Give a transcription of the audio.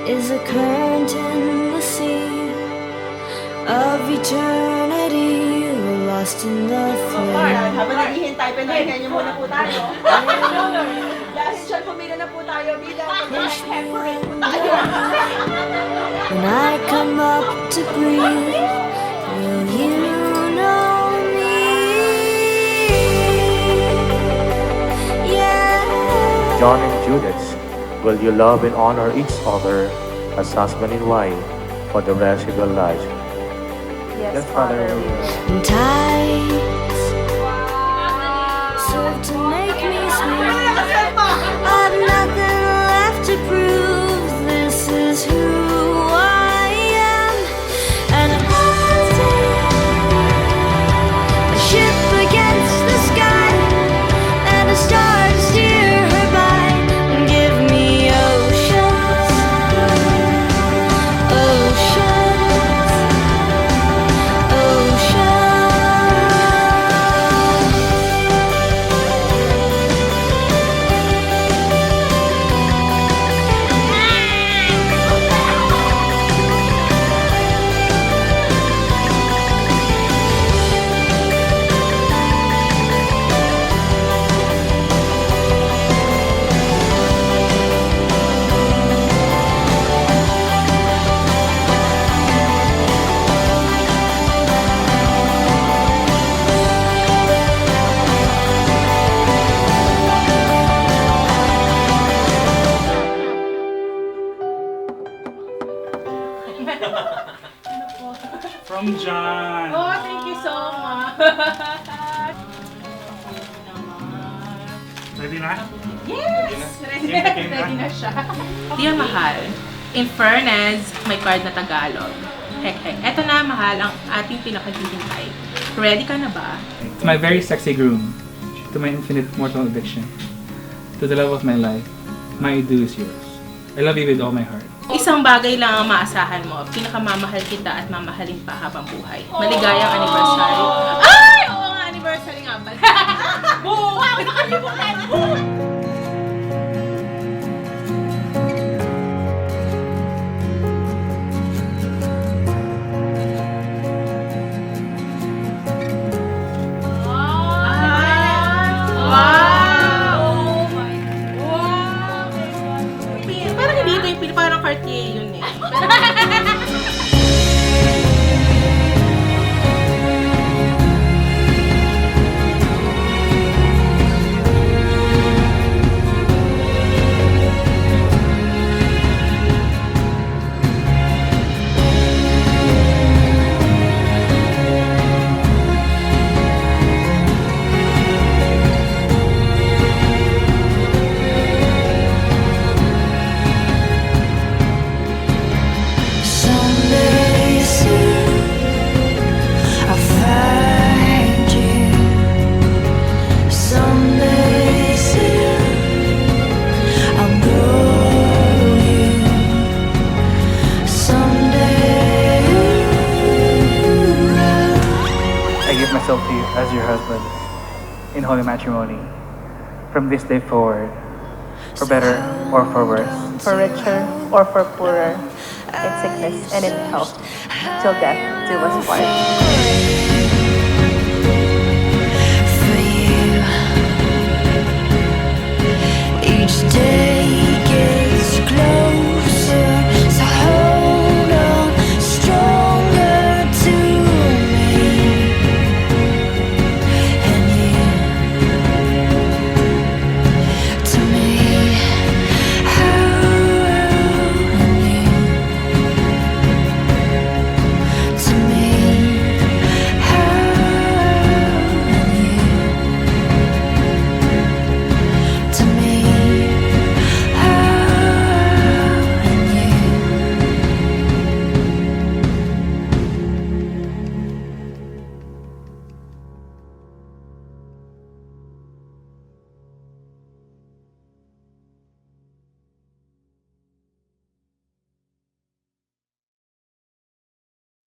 is a current in the sea of eternity, we're lost in the flame. Habang naghihintay, pinahinga niyo muna po tayo. Dahil siya, pumila na po tayo bilang mag-separate po tayo. When I come up to breathe, will you know me? Yeah. John and Judith, will you love and honor each other as husband and wife for the rest of your life? Yes, Father. And tides serve to make me smooth. I've nothing left to prove. This is who I am. And I'll take a ship against the sky and a star to steer her by. Give me oceans, oceans, oceans. From John. Oh, thank you so much. Ready na? Yes! Ready na siya. Dear Mahal, in fairness, may card na Tagalog. Heck. Eto na, Mahal, ang ating pinakahihintay. Ready ka na ba? To my very sexy groom, to my infinite mortal addiction, to the love of my life, my due is yours. I love you with all my heart. Isang bagay lang ang maasahan mo. Pinakamamahal kita at mamahalin pa habang buhay. Maligayang anniversary. Ay! Oo nga, anniversary nga pala. Wow! Nakalimutan! Parang hindi ito yung parang Cartier yun eh. Someday soon, I'll find you. Someday soon, I'll know you. Someday, I give myself to you as your husband in holy matrimony. From this day forward, for better or for worse. For richer or for poorer, in sickness and in health, till death do us part. for you. Each day